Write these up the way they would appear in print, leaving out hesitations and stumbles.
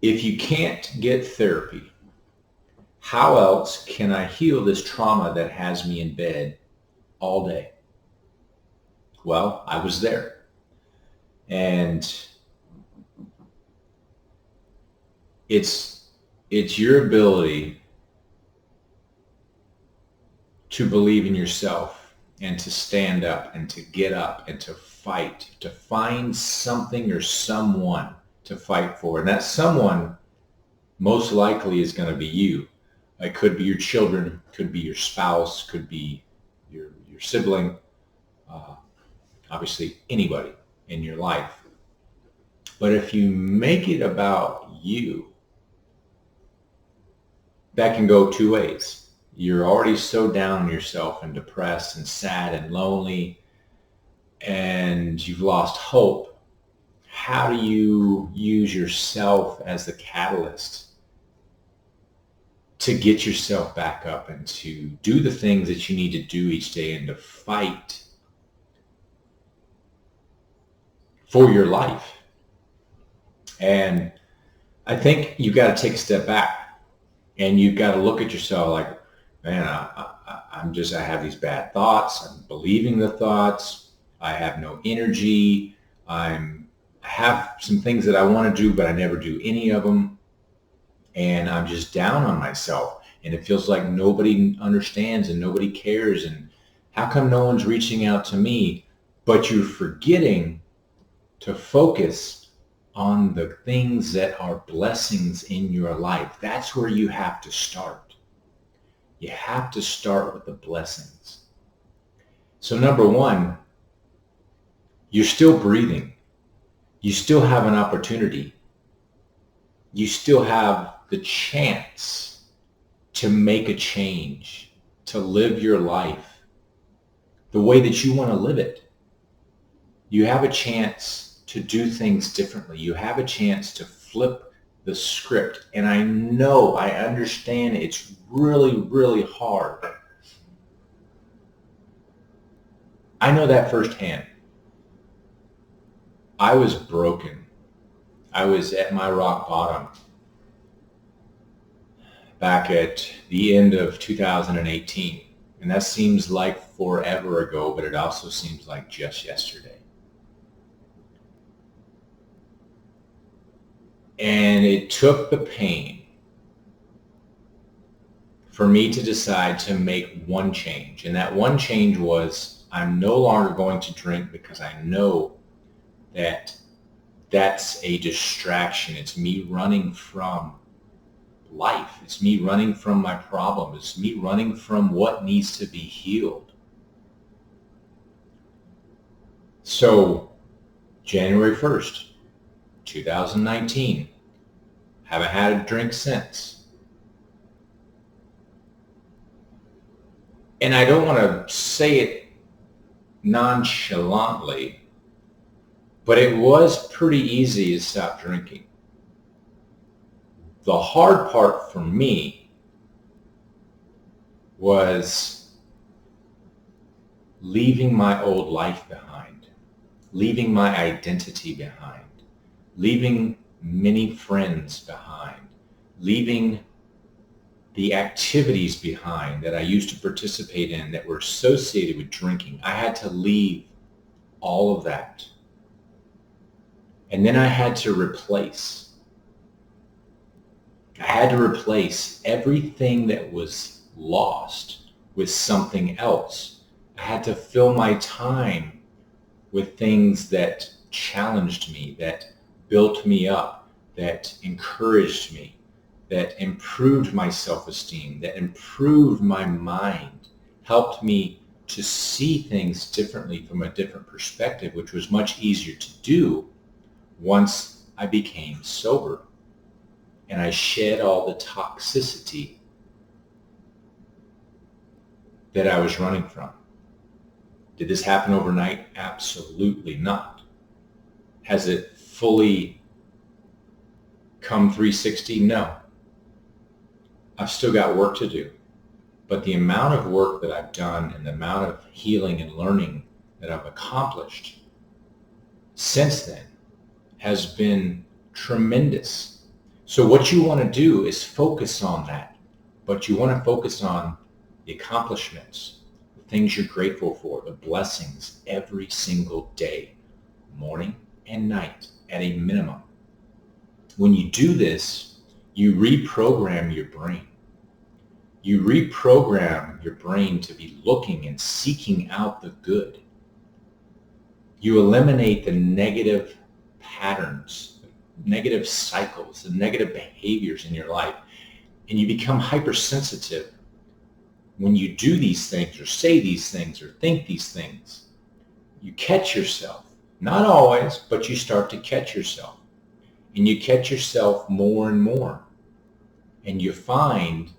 if you can't get therapy, how else can I heal this trauma that has me in bed all day? Well, I was there. And it's your ability to believe in yourself and to stand up and to get up and to fight, to find something or someone to fight for. And that someone most likely is going to be you. It could be your children, could be your spouse, could be your sibling, obviously anybody in your life. But if you make it about you, that can go two ways. You're already so down on yourself and depressed and sad and lonely, and you've lost hope. How do you use yourself as the catalyst to get yourself back up and to do the things that you need to do each day and to fight for your life? And I think you've got to take a step back and you've got to look at yourself like, man, I have these bad thoughts. I'm believing the thoughts. I have no energy. I have some things that I want to do, but I never do any of them. And I'm just down on myself. And it feels like nobody understands and nobody cares. And how come no one's reaching out to me? But you're forgetting to focus on the things that are blessings in your life. That's where you have to start. You have to start with the blessings. So number one, you're still breathing. You still have an opportunity. You still have the chance to make a change, to live your life the way that you want to live it. You have a chance to do things differently. You have a chance to flip the script. And I know, I understand it's really, really hard. I know that firsthand. I was broken. I was at my rock bottom back at the end of 2018. And that seems like forever ago, but it also seems like just yesterday. And it took the pain for me to decide to make one change. And that one change was I'm no longer going to drink because I know that that's a distraction. It's me running from life. It's me running from my problem. It's me running from what needs to be healed. So January 1st, 2019. Haven't had a drink since. And I don't want to say it nonchalantly, but it was pretty easy to stop drinking. The hard part for me was leaving my old life behind, leaving my identity behind, leaving many friends behind, leaving the activities behind that I used to participate in that were associated with drinking. I had to leave all of that. And then I had to replace. I had to replace everything that was lost with something else. I had to fill my time with things that challenged me, that built me up, that encouraged me, that improved my self-esteem, that improved my mind, helped me to see things differently from a different perspective, which was much easier to do once I became sober and I shed all the toxicity that I was running from. Did this happen overnight? Absolutely not. Has it fully come 360? No. I've still got work to do. But the amount of work that I've done and the amount of healing and learning that I've accomplished since then has been tremendous. So what you want to do is focus on that, but you want to focus on the accomplishments, the things you're grateful for, the blessings every single day, morning and night at a minimum. When you do this, you reprogram your brain. You reprogram your brain to be looking and seeking out the good. You eliminate the negative patterns, negative cycles, the negative behaviors in your life, and you become hypersensitive when you do these things or say these things or think these things. You catch yourself. Not always, but you start to catch yourself. And you catch yourself more and more. And you find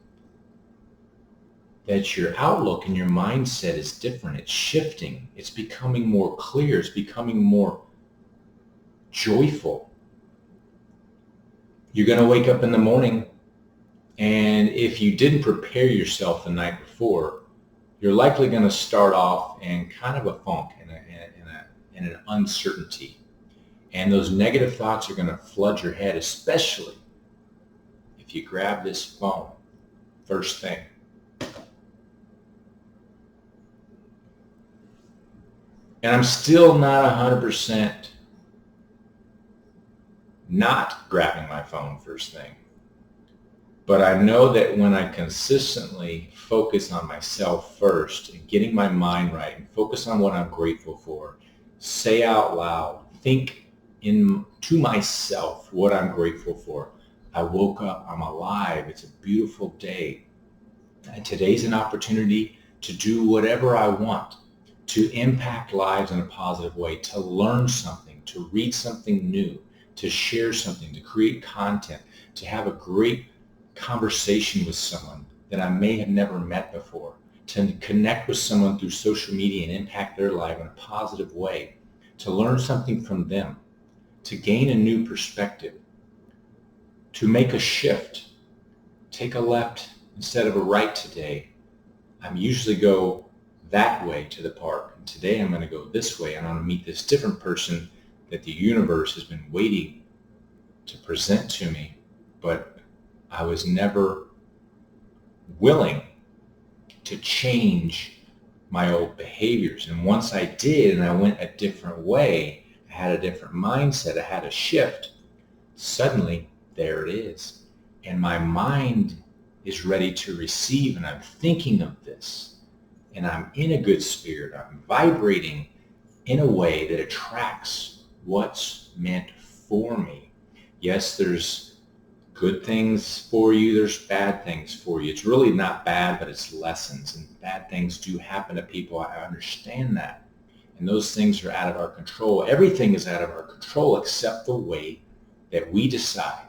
that your outlook and your mindset is different. It's shifting. It's becoming more clear. It's becoming more joyful. You're going to wake up in the morning, and if you didn't prepare yourself the night before, you're likely going to start off in kind of a funk, in an uncertainty. And those negative thoughts are going to flood your head, especially if you grab this phone first thing. And I'm still not 100% not grabbing my phone first thing. But I know that when I consistently focus on myself first and getting my mind right and focus on what I'm grateful for, say out loud, think to myself what I'm grateful for. I woke up, I'm alive, it's a beautiful day. And today's an opportunity to do whatever I want, to impact lives in a positive way, to learn something, to read something new, to share something, to create content, to have a great conversation with someone that I may have never met before, to connect with someone through social media and impact their life in a positive way, to learn something from them, to gain a new perspective, to make a shift, take a left instead of a right today. I usually go that way to the park, and today I'm going to go this way, and I'm going to meet this different person that the universe has been waiting to present to me, but I was never willing to change my old behaviors. And once I did, and I went a different way, I had a different mindset, I had a shift, suddenly there it is. And my mind is ready to receive, and I'm thinking of this, and I'm in a good spirit. I'm vibrating in a way that attracts what's meant for me. Yes, there's good things for you, there's bad things for you. It's really not bad, but it's lessons, and bad things do happen to people. I understand that. And those things are out of our control. Everything is out of our control except the way that we decide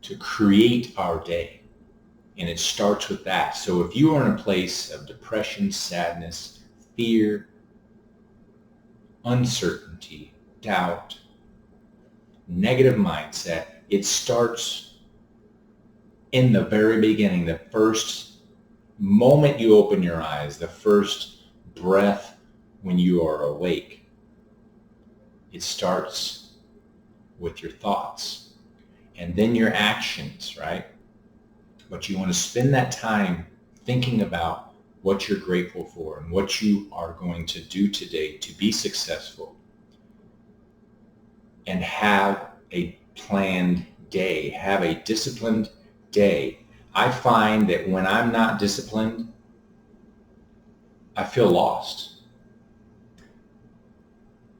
to create our day. And it starts with that. So if you are in a place of depression, sadness, fear, uncertainty, doubt, negative mindset, it starts in the very beginning, the first moment you open your eyes, the first breath when you are awake. It starts with your thoughts and then your actions, right? But you want to spend that time thinking about what you're grateful for and what you are going to do today to be successful, and have a planned day, have a disciplined day. I find that when I'm not disciplined, I feel lost.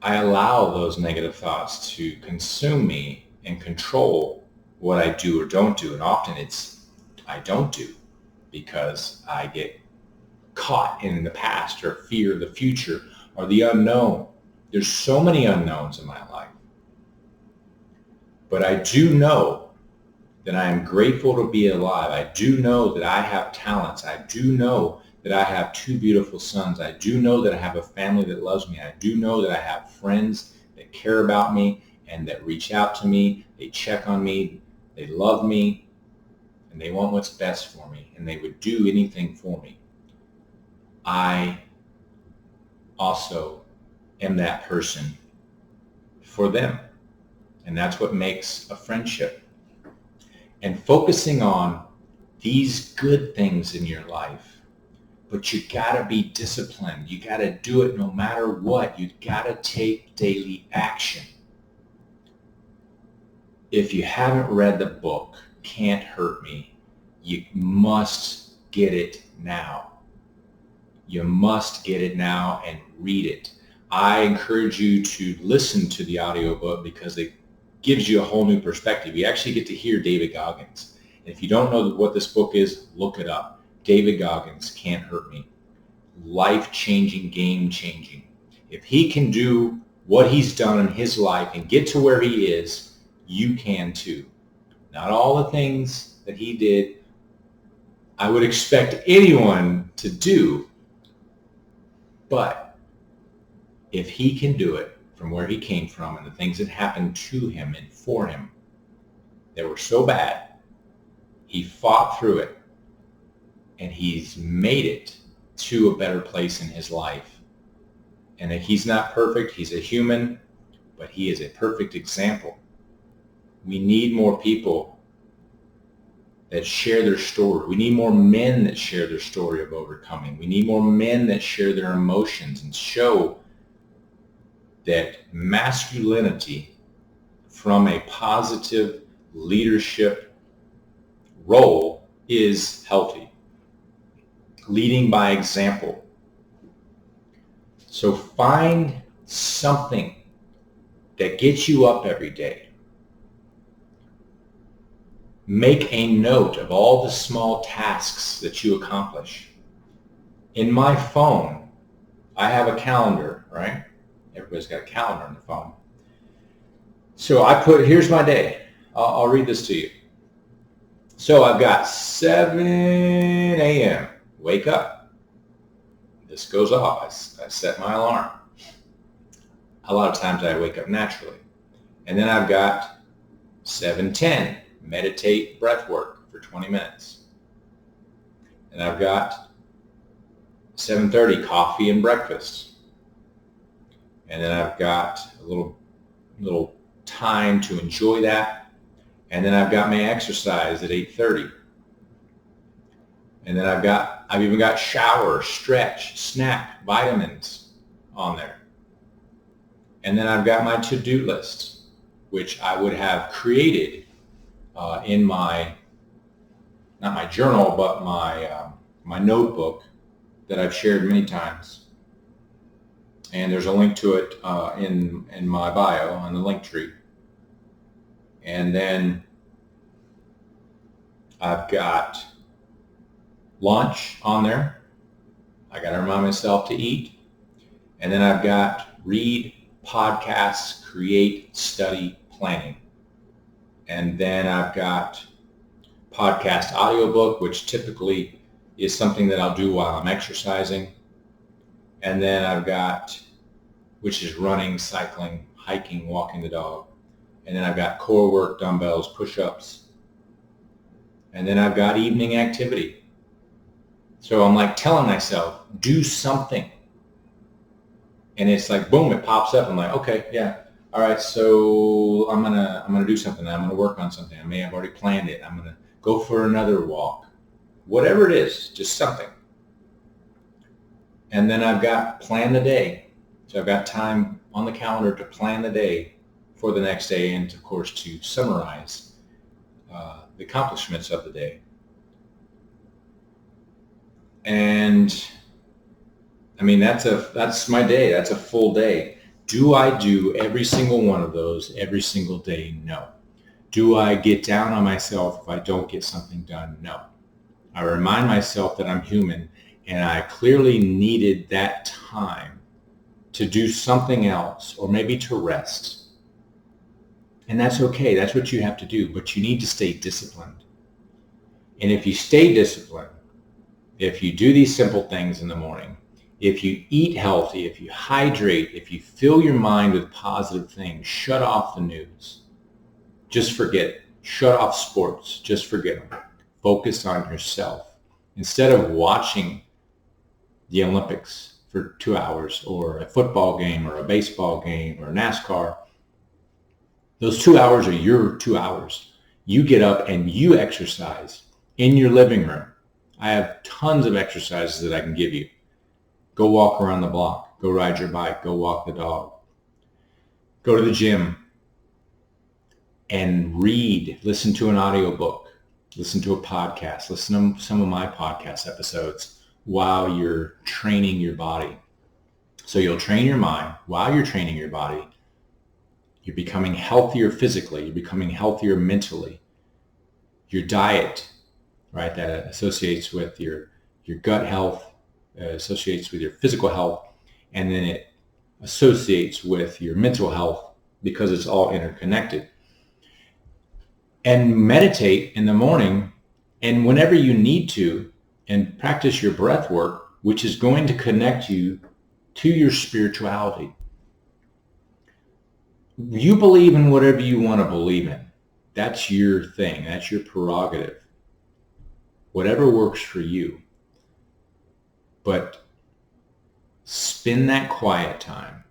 I allow those negative thoughts to consume me and control what I do or don't do. And often it's I don't do because I get caught in the past or fear of the future or the unknown. There's so many unknowns in my life. But I do know that I am grateful to be alive. I do know that I have talents. I do know that I have two beautiful sons. I do know that I have a family that loves me. I do know that I have friends that care about me and that reach out to me. They check on me. They love me. And they want what's best for me. And they would do anything for me. I also am that person for them. And that's what makes a friendship. And focusing on these good things in your life. But you gotta be disciplined. You gotta do it no matter what. You gotta take daily action. If you haven't read the book, Can't Hurt Me, you must get it now. You must get it now and read it. I encourage you to listen to the audiobook because it gives you a whole new perspective. You actually get to hear David Goggins. If you don't know what this book is, look it up. David Goggins, Can't Hurt Me. Life-changing, game-changing. If he can do what he's done in his life and get to where he is, you can too. Not all the things that he did I would expect anyone to do, but if he can do it from where he came from and the things that happened to him and for him that were so bad, he fought through it and he's made it to a better place in his life. And that he's not perfect, he's a human, but he is a perfect example. We need more people that share their story. We need more men that share their story of overcoming. We need more men that share their emotions and show that masculinity from a positive leadership role is healthy. Leading by example. So find something that gets you up every day. Make a note of all the small tasks that you accomplish. In my phone, I have a calendar, right? Everybody's got a calendar on the phone. So I put, here's my day. I'll read this to you. So I've got 7 a.m. Wake up. This goes off. I set my alarm. A lot of times I wake up naturally. And then I've got 7:10. Meditate breath work for 20 minutes. And I've got 7:30 coffee and breakfast. And then I've got a little time to enjoy that. And then I've got my exercise at 8:30. And then I've even got shower, stretch, snack, vitamins on there. And then I've got my to-do list, which I would have created in my, not my journal, but my notebook that I've shared many times. And there's a link to it in my bio on the link tree. And then I've got lunch on there. I got to remind myself to eat. And then I've got read, podcasts, create, study, planning. And then I've got podcast audiobook, which typically is something that I'll do while I'm exercising. And then I've got, which is running, cycling, hiking, walking the dog. And then I've got core work, dumbbells, push-ups. And then I've got evening activity. So I'm like telling myself, do something. And it's like, boom, it pops up. I'm like, okay, yeah. All right, so I'm gonna do something. I'm gonna work on something. I may have already planned it. I'm gonna go for another walk. Whatever it is, just something. And then I've got plan the day. So I've got time on the calendar to plan the day for the next day and, of course, to summarize the accomplishments of the day. And I mean, that's my day. That's a full day. Do I do every single one of those every single day? No. Do I get down on myself if I don't get something done? No. I remind myself that I'm human and I clearly needed that time to do something else or maybe to rest. And that's okay. That's what you have to do. But you need to stay disciplined. And if you stay disciplined, if you do these simple things in the morning, if you eat healthy, if you hydrate, if you fill your mind with positive things, shut off the news. Just forget it. Shut off sports. Just forget them. Focus on yourself. Instead of watching the Olympics for 2 hours or a football game or a baseball game or NASCAR, Those 2 hours are your 2 hours. You get up and you exercise in your living room. I have tons of exercises that I can give you. Go walk around the block. Go ride your bike. Go walk the dog. Go to the gym and read. Listen to an audiobook. Listen to a podcast. Listen to some of my podcast episodes while you're training your body. So you'll train your mind while you're training your body. You're becoming healthier physically. You're becoming healthier mentally. Your diet, right, that associates with your gut health, associates with your physical health, and then it associates with your mental health because it's all interconnected. And meditate in the morning and whenever you need to, and practice your breath work, which is going to connect you to your spirituality. You believe in whatever you want to believe in. That's your thing. That's your prerogative. Whatever works for you. But spend that quiet time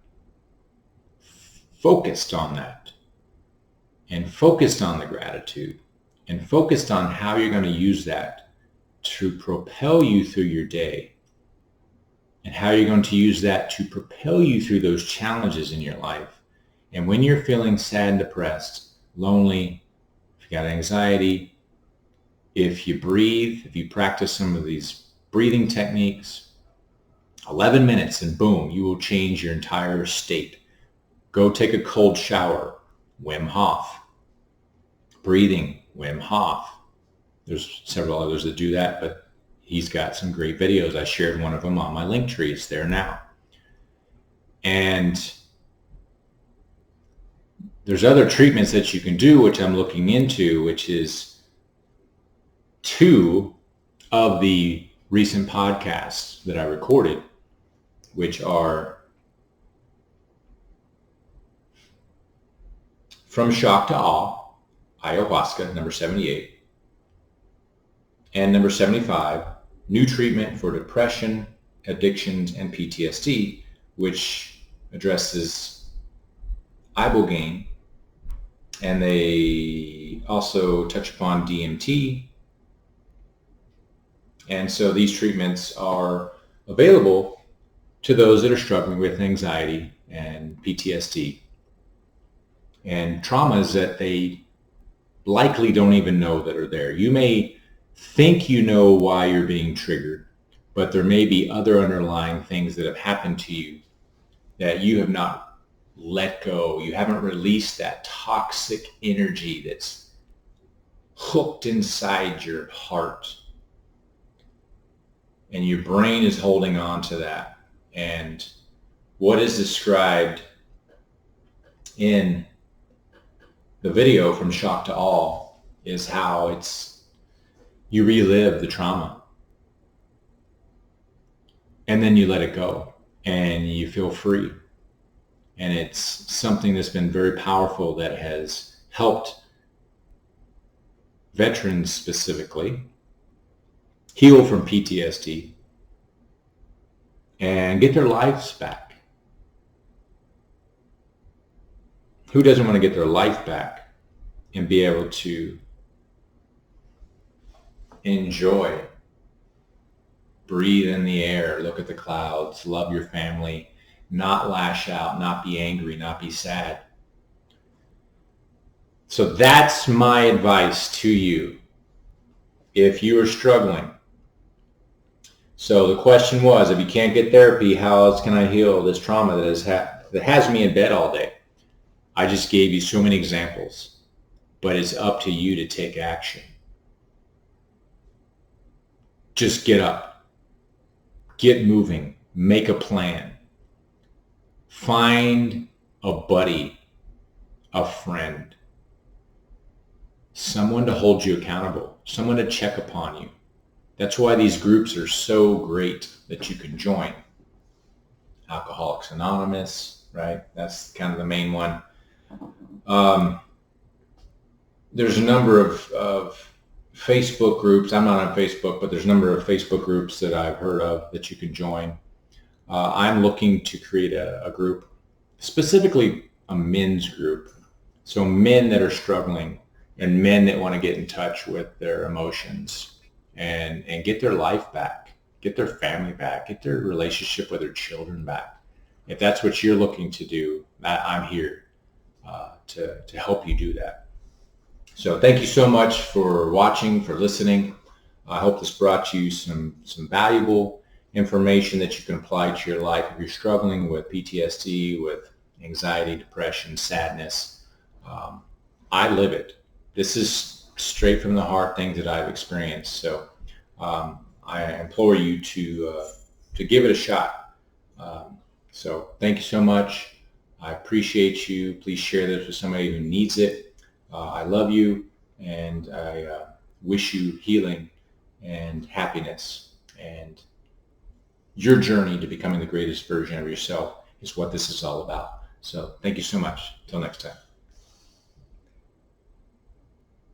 focused on that, and focused on the gratitude, and focused on how you're going to use that to propel you through your day, and how you're going to use that to propel you through those challenges in your life. And when you're feeling sad and depressed, lonely, if you got anxiety, if you breathe, if you practice some of these breathing techniques, 11 minutes and boom, you will change your entire state. Go take a cold shower, Wim Hof. Breathing, Wim Hof. There's several others that do that, but he's got some great videos. I shared one of them on my link tree. It's there now. And there's other treatments that you can do, which I'm looking into, which is 2 of the recent podcasts that I recorded, which are From Shock to Awe, Ayahuasca, number 78, and number 75, New Treatment for Depression, Addictions, and PTSD, which addresses ibogaine, and they also touch upon DMT. And so these treatments are available to those that are struggling with anxiety and PTSD and traumas that they likely don't even know that are there. You may think you know why you're being triggered, but there may be other underlying things that have happened to you that you have not let go. You haven't released that toxic energy that's hooked inside your heart. And your brain is holding on to that. And what is described in the video From Shock to Awe is how you relive the trauma. And then you let it go and you feel free. And it's something that's been very powerful that has helped veterans specifically heal from PTSD and get their lives back. Who doesn't want to get their life back and be able to enjoy, breathe in the air, look at the clouds, love your family, not lash out, not be angry, not be sad? So that's my advice to you if you are struggling. So the question was, if you can't get therapy, how else can I heal this trauma that has me in bed all day? I just gave you so many examples, but it's up to you to take action. Just get up, get moving, make a plan. Find a buddy, a friend, someone to hold you accountable, someone to check upon you. That's why these groups are so great that you can join. Alcoholics Anonymous, right? That's kind of the main one. There's a number of Facebook groups. I'm not on Facebook, but there's a number of Facebook groups that I've heard of that you can join. I'm looking to create a group, specifically a men's group, So men that are struggling and men that want to get in touch with their emotions and get their life back, get their family back, get their relationship with their children back. If that's what you're looking to do, I'm here to help you do that. So thank you so much for watching, for listening. I hope this brought you some valuable information that you can apply to your life if you're struggling with PTSD, with anxiety, depression, sadness. I live it. This is straight from the heart things that I've experienced. So I implore you to give it a shot. So thank you so much. I appreciate you. Please share this with somebody who needs it. I love you, and I wish you healing and happiness. And your journey to becoming the greatest version of yourself is what this is all about. So thank you so much. Till next time.